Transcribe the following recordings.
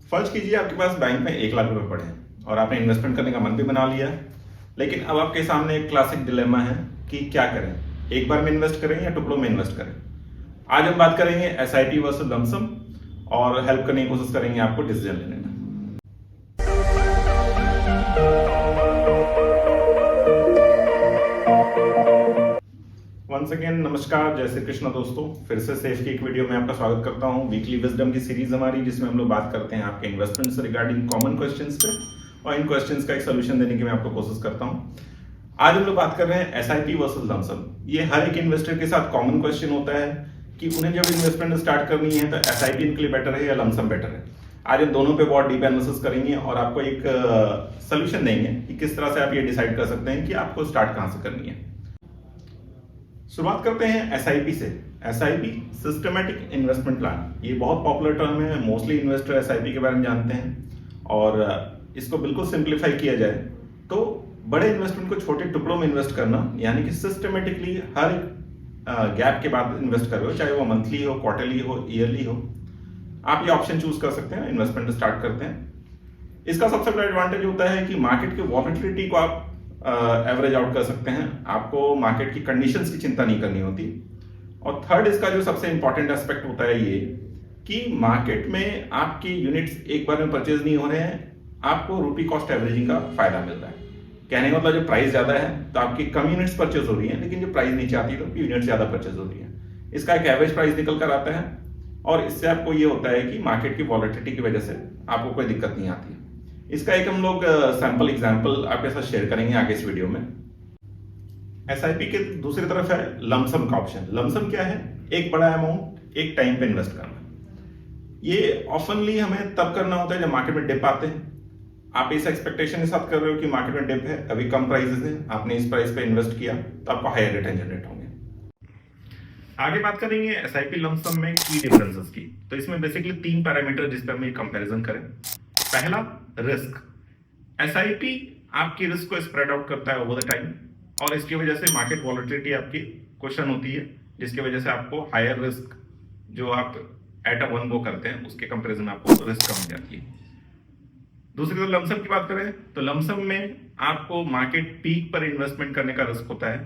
फर्ज कीजिए आपके पास बैंक में 1 लाख रुपए पड़े हैं और आपने इन्वेस्टमेंट करने का मन भी बना लिया है, लेकिन अब आपके सामने एक क्लासिक डिलेमा है कि क्या करें, एक बार में इन्वेस्ट करें या टुकड़ों में इन्वेस्ट करें। आज हम बात करेंगे एसआईपी वर्सेस लमसम और हेल्प करने की कोशिश करेंगे आपको डिसीजन लेने में। वंस अगेन नमस्कार, जय श्री कृष्ण दोस्तों। फिर से सेफ की एक वीडियो में आपका स्वागत करता हूं। वीकली विजडम की सीरीज हमारी, जिसमें हम लोग बात करते हैं आपके इन्वेस्टमेंट से रिगार्डिंग कॉमन क्वेश्चंस पे, और इन क्वेश्चंस का एक सोल्यूशन देने की मैं आपको कोशिश करता हूं। आज हम लोग बात कर रहे हैं एसआईपी वर्सेस लमसम। ये हर एक इन्वेस्टर के साथ कॉमन क्वेश्चन होता है कि उन्हें जब इन्वेस्टमेंट स्टार्ट करनी है तो एसआईपी इनके लिए बेटर है या लमसम बेटर है। आज हम दोनों पे बहुत डीप एनालिसिस करेंगे और आपको एक सोल्यूशन देंगे कि किस तरह से आप ये डिसाइड कर सकते हैं कि आपको स्टार्ट कहां से करनी है। शुरुआत करते हैं एसआईपी से। एसआईपी सिस्टमैटिक इन्वेस्टमेंट प्लान, ये बहुत पॉपुलर टर्म है। मोस्टली इन्वेस्टर एसआईपी के बारे में जानते हैं और इसको बिल्कुल सिंप्लीफाई किया जाए तो बड़े इन्वेस्टमेंट को छोटे टुकड़ों में इन्वेस्ट करना, यानी कि सिस्टमेटिकली हर गैप के बाद इन्वेस्ट कर रहे हो, चाहे वो मंथली हो, क्वार्टरली हो, ईयरली हो, आप ये ऑप्शन चूज कर सकते हैं। इन्वेस्टमेंट स्टार्ट करते हैं। इसका सबसे बड़ा एडवांटेज होता है कि मार्केट की वॉलेटिलिटी को आप एवरेज आउट कर सकते हैं। आपको मार्केट की कंडीशंस की चिंता नहीं करनी होती। और थर्ड, इसका जो सबसे इंपॉर्टेंट एस्पेक्ट होता है ये कि मार्केट में आपकी यूनिट्स एक बार में परचेज नहीं हो रहे हैं, आपको रूपी कॉस्ट एवरेजिंग का फायदा मिल रहा है। कहने का मतलब जो प्राइस ज्यादा है तो आपकी कम यूनिट्स परचेज हो रही है, लेकिन जो प्राइस नीचे आती है तो यूनिट ज्यादा परचेज हो रही है। इसका एक एवरेज प्राइस निकल कर आता है और इससे आपको ये होता है कि मार्केट की वॉलेटिलिटी की वजह से आपको कोई दिक्कत नहीं आती है। इसका एक हम लोग सैंपल एग्जांपल आपके साथ शेयर करेंगे आगे इस वीडियो में। एसआईपी के दूसरी तरफ है लमसम का ऑप्शन। लमसम क्या है? एक बड़ा अमाउंट एक टाइम पे इन्वेस्ट करना। ये ऑफनली हमें तब करना होता है जब मार्केट में डिप आते हैं। आप इस एक्सपेक्टेशन के साथ कर रहे हो कि मार्केट में डिप है, अभी कम प्राइसेस है, आपने इस प्राइस पे इन्वेस्ट किया तो आपको हायर रिटर्न जनरेट होंगे। आगे बात करेंगे एसआईपी लमसम में की डिफरेंसेस की। तो इसमें बेसिकली 3 पैरामीटर जिस पर हम ये कंपैरिजन करें। पहला, रिस्क। एसआईपी आपकी रिस्क को स्प्रेड आउट करता है ओवर द टाइम और इसकी वजह से मार्केट वॉलेटिलिटी आपकी क्वेश्चन होती है, जिसकी वजह से आपको हायर रिस्क जो आप एट अ वन गो करते हैं उसके कंपैरिजन में आपको रिस्क कम हो जाती है। दूसरी तरफ लमसम की बात करें तो लमसम में आपको मार्केट पीक पर इन्वेस्टमेंट करने का रिस्क होता है।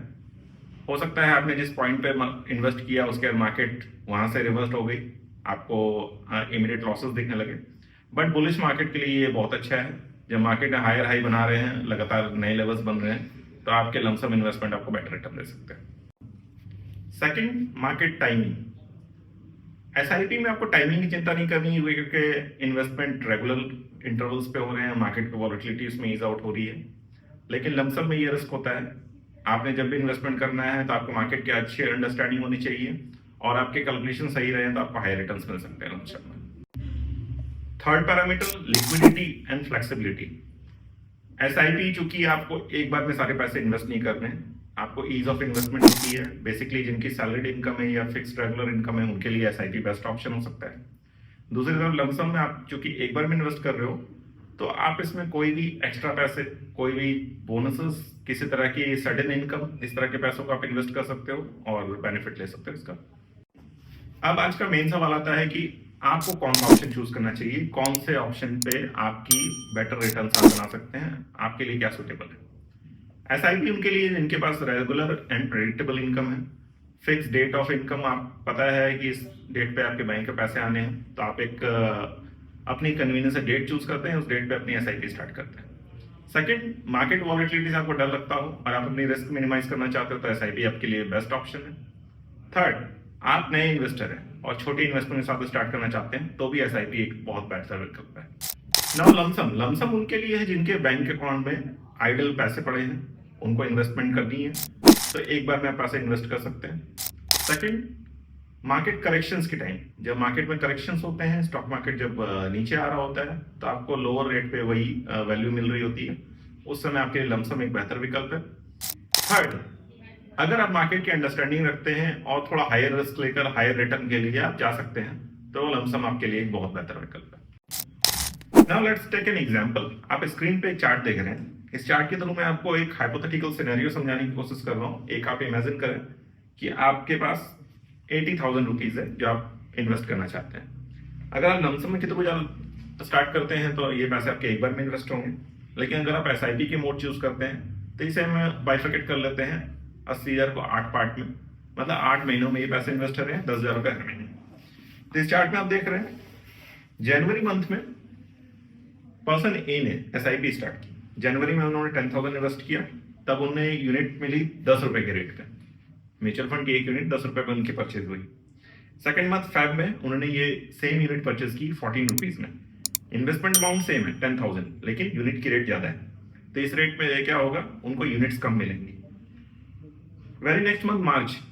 हो सकता है आपने जिस पॉइंट पे इन्वेस्ट किया उसके बाद मार्केट वहां से रिवर्स हो गई, आपको इमीडिएट लॉसेस दिखने लगे। बट बुलिश मार्केट के लिए ये बहुत अच्छा है। जब मार्केट हायर हाई बना रहे हैं, लगातार नए लेवल्स बन रहे हैं, तो आपके लमसम इन्वेस्टमेंट आपको बेटर रिटर्न दे सकते हैं। Second, market timing. एसआईपी में आपको टाइमिंग की चिंता नहीं करनी है क्योंकि इन्वेस्टमेंट रेगुलर इंटरवल्स पे हो रहे हैं, मार्केट की वॉलेटिलिटी उसमें ईज आउट हो रही है। लेकिन लमसम में ये रिस्क होता है, आपने जब भी इन्वेस्टमेंट करना है तो आपको मार्केट की अच्छी अंडरस्टैंडिंग होनी चाहिए और आपके कैलकुलेशन सही रहे तो आपको हाई रिटर्न्स मिल सकते हैं लमसम में। Third parameter, liquidity and flexibility. SIP चूंकि आपको एक बार में सारे पैसे इन्वेस्ट नहीं करने, आपको ईज ऑफ इन्वेस्टमेंट होती है। बेसिकली जिनकी सैलरीड इनकम है या फिक्स्ड रेगुलर इनकम है उनके लिए एसआईपी बेस्ट ऑप्शन हो सकता है। दूसरी तरफ लमसम में आप चूंकि एक बार में इन्वेस्ट कर रहे हो तो आप इसमें कोई भी एक्स्ट्रा पैसे, कोई भी बोनसेस, किसी तरह की सडन इनकम, इस तरह के पैसों को आप इन्वेस्ट कर सकते हो और बेनिफिट ले सकते हो इसका। अब आज का मेन सवाल आता है कि आपको कौन सा ऑप्शन चूज करना चाहिए, कौन से ऑप्शन पे आपकी बेटर रिटर्न आप बना सकते हैं, आपके लिए क्या सुटेबल है। एसआईपी उनके लिए जिनके पास रेगुलर एंड प्रेडिक्टेबल इनकम है, फिक्स डेट ऑफ इनकम, आप पता है कि इस डेट पे आपके बैंक के पैसे आने हैं, तो आप एक अपनी कन्वीनियंस से डेट चूज करते हैं, उस डेट पे अपनी एसआईपी स्टार्ट करते हैं। सेकंड, मार्केट वॉलेटिलिटी से आपको डर लगता हो और आप अपनी रिस्क मिनिमाइज करना चाहते हो तो एसआईपी आपके लिए बेस्ट ऑप्शन है। थर्ड, आप नए इन्वेस्टर हैं और छोटी इन्वेस्टमेंट के साथ स्टार्ट करना चाहते हैं तो भी एसआईपी एक बहुत बेहतर विकल्प है। Now lump sum. लमसम उनके लिए है जिनके बैंक अकाउंट में आइडल पैसे पड़े हैं, उनको इन्वेस्टमेंट करनी है तो एक बार में आप पैसे इन्वेस्ट कर सकते हैं। सेकंड, मार्केट करेक्शंस के टाइम, जब मार्केट में करेक्शंस होते हैं, स्टॉक मार्केट जब नीचे आ रहा होता है तो आपको लोअर रेट पे वही वैल्यू मिल रही होती है, उस समय आपके लिए लमसम एक बेहतर विकल्प है। थर्ड, अगर आप मार्केट की अंडरस्टैंडिंग रखते हैं और थोड़ा हायर रिस्क लेकर हायर रिटर्न के लिए आप जा सकते हैं तो लमसम आपके लिए एक बहुत बेहतर विकल्प है। Now let's take an example. आप स्क्रीन पे एक चार्ट देख रहे हैं। इस चार्ट के थ्रू मैं आपको एक हाइपोथेटिकल सिनेरियो समझाने की कोशिश कर रहा हूं। एक आप इमेजिन करें कि आपके पास 80,000 रुपीज है जो आप इन्वेस्ट करना चाहते हैं। अगर आप लमसम में के थ्रू स्टार्ट करते हैं तो ये पैसे आपके एक बार में इन्वेस्ट होंगे। लेकिन अगर आप SIP के मोड चूज करते हैं तो इसे हम बाइफरकेट कर लेते हैं 80,000 को 8 पार्ट में, मतलब 8 महीनों में ये पैसे इन्वेस्ट कर रहे हैं 10,000 रुपये हर महीने। तो इस चार्ट में आप देख रहे हैं जनवरी मंथ में पर्सन ए ने SIP स्टार्ट की। जनवरी में उन्होंने 10,000 इन्वेस्ट किया, तब उन्हें यूनिट मिली 10 रुपए के रेट पे। म्यूचुअल फंड की एक यूनिट 10 रुपए पे उनकी परचेज हुई। सेकंड मंथ फेब में उन्होंने ये सेम यूनिट परचेज की 14 रुपीज में। इन्वेस्टमेंट अमाउंट सेम है 10,000, लेकिन यूनिट की रेट ज्यादा है, तो इस रेट में क्या होगा, उनको यूनिट्स कम मिलेंगी। वेरी नेक्स्ट मंथ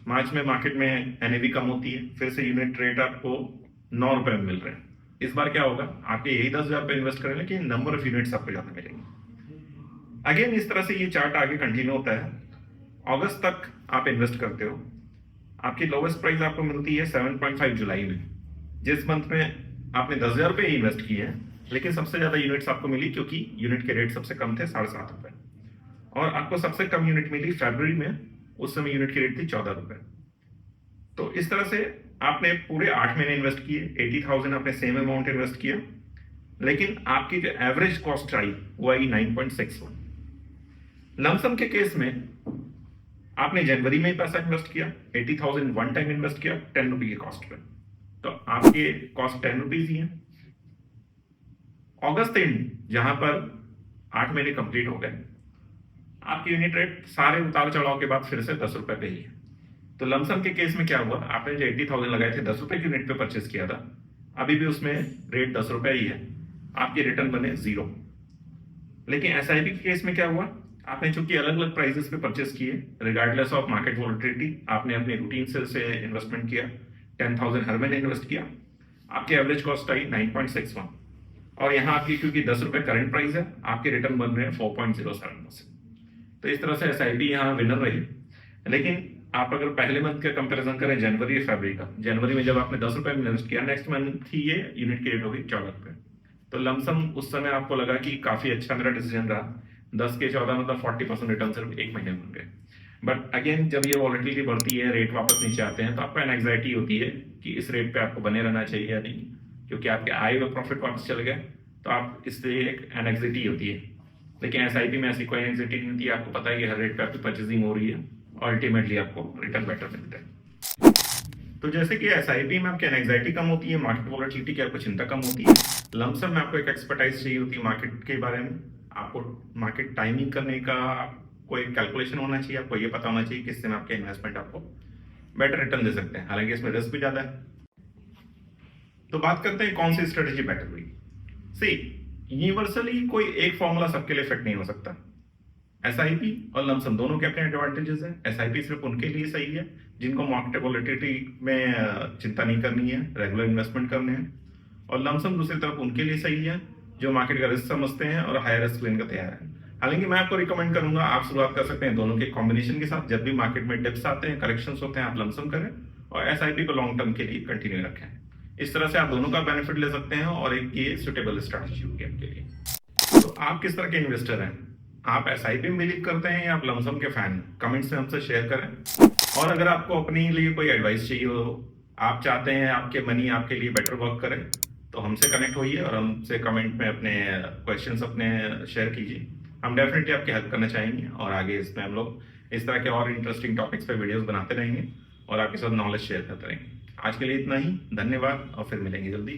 मार्च में मार्केट में NAV कम होती है, फिर से यूनिट रेट आपको 9 रुपए में मिल रहे हैं। इस बार क्या होगा, आपके यही 10,000 पे इन्वेस्ट करें, लेकिन नंबर ऑफ यूनिट्स आपको ज्यादा मिलेंगे। अगेन इस तरह से ये चार्ट आगे कंटिन्यू होता है। अगस्त तक आप इन्वेस्ट करते हो, आपकी लोवेस्ट प्राइस आपको मिलती है 7.5 जुलाई में, जिस मंथ में आपने 10,000 रुपये ही इन्वेस्ट किए हैं, लेकिन सबसे ज्यादा यूनिट्स आपको मिली क्योंकि यूनिट के रेट सबसे कम थे 7.5 रुपए। और आपको सबसे कम यूनिट मिली फरवरी में, उस समय यूनिट की रेट थी 14 रुपए। तो इस तरह से आपने पूरे 8 महीने इन्वेस्ट किए, 80,000 आपने सेम अमाउंट इन्वेस्ट किया, लेकिन आपकी जो एवरेज कॉस्ट आई वो आई 9.61। लमसम के केस में आपने जनवरी में ही पैसा इन्वेस्ट किया, 80,000 वन टाइम इन्वेस्ट किया 10 रुपए की कॉस्ट पे, तो आपके कॉस्ट 10 रुपीज ही है। अगस्त एंड जहां पर 8 महीने कंप्लीट हो गए, आपकी यूनिट रेट सारे उतार चढ़ाव के बाद फिर से 10 रुपए पे ही है। तो लमसम के केस में क्या हुआ, आपने जो 80,000 लगाए थे 10 रुपए की यूनिट पे परचेस किया था, अभी भी उसमें रेट 10 रुपए ही है, आपके रिटर्न बने 0। लेकिन SIP के केस में क्या हुआ, आपने चूंकि अलग अलग प्राइसेस पे परचेस किए, रिगार्डलेस ऑफ मार्केट वॉलेटिलिटी, आपने अपने रूटीन से इन्वेस्टमेंट किया, 10,000 हर महीने इन्वेस्ट किया, आपकी एवरेज कॉस्ट आई 9.61। और यहाँ आपकी क्योंकि 10 रुपए करंट प्राइस है, आपके रिटर्न बन रहे हैं 4.07%। तो इस तरह से SIP यहाँ विनर रही। लेकिन आप अगर पहले मंथ का कंपैरिजन करें जनवरी या फरवरी का, जनवरी में जब आपने 10 रुपए में इन्वेस्ट किया, नेक्स्ट मंथ ही ये यूनिट की रेट होगी 14 रुपए। तो लमसम उस समय आपको लगा कि काफी अच्छा मेरा डिसीजन रहा, 10 के 14 मतलब 40% रिटर्न सिर्फ एक महीने में गए। बट अगेन जब ये वॉलेटिलिटी बढ़ती है, रेट वापस नीचे आते हैं, तो आपको एंग्जाइटी होती है कि इस रेट पे आपको बने रहना चाहिए या नहीं, क्योंकि आपके आए हुए प्रॉफिट वापस चले गए, तो आप इससे एक एंग्जाइटी होती है। लेकिन SIP में ऐसी कोई एंग्जाइटी नहीं होती है, आपको पता है कि हर रेट पे आपकी परचेजिंग हो रही है, अल्टीमेटली आपको रिटर्न बेटर मिलता है। तो जैसे कि SIP में आपकी एंग्जाइटी कम होती है, मार्केट वॉलेटिलिटी की आपको चिंता कम होती है, लमसम में आपको एक एक्सपर्टाइज चाहिए होती है मार्केट के बारे में, आपको मार्केट टाइमिंग करने का कोई कैलकुलेशन होना चाहिए, आपको ये पता होना चाहिए कि इससे में आपके इन्वेस्टमेंट आपको बेटर रिटर्न दे सकते हैं, हालांकि इसमें रिस्क भी ज्यादा है। तो बात करते हैं कौन सी स्ट्रेटेजी बेटर हुई। सी यूनिवर्सली कोई एक फॉर्मूला सबके लिए इफेक्ट नहीं हो सकता। SIP और लमसम दोनों के अपने एडवांटेजेस हैं। SIP सिर्फ उनके लिए सही है जिनको मार्केट वॉलेटिलिटी में चिंता नहीं करनी है, रेगुलर इन्वेस्टमेंट करने हैं, और लमसम दूसरी तरफ उनके लिए सही है जो मार्केट का रिस्क समझते हैं और हायर रिस्क लेने का तैयार है। हालांकि मैं आपको रिकमेंड करूंगा आप शुरुआत कर सकते हैं दोनों के कॉम्बिनेशन के साथ। जब भी मार्केट में डिप्स आते हैं, करेक्शंस होते हैं, आप लमसम करें और SIP को लॉन्ग टर्म के लिए कंटिन्यू रखें। इस तरह से आप दोनों का बेनिफिट ले सकते हैं और एक ये सुटेबल स्ट्रेटजी होगी आपके लिए। तो आप किस तरह के इन्वेस्टर हैं, आप SIP में बिलीव करते हैं या आप लमसम के फैन, कमेंट्स में हमसे शेयर करें। और अगर आपको अपने लिए कोई एडवाइस चाहिए हो, आप चाहते हैं आपके मनी आपके लिए बेटर वर्क करे, तो हमसे कनेक्ट होइए और हमसे कमेंट में अपने क्वेश्चंस अपने शेयर कीजिए। हम डेफिनेटली आपकी हेल्प करना चाहेंगे और आगे इसमें हम लोग इस तरह के और इंटरेस्टिंग टॉपिक्स पे वीडियोस बनाते रहेंगे और आपके साथ नॉलेज शेयर करते रहेंगे। आज के लिए इतना ही, धन्यवाद और फिर मिलेंगे जल्दी।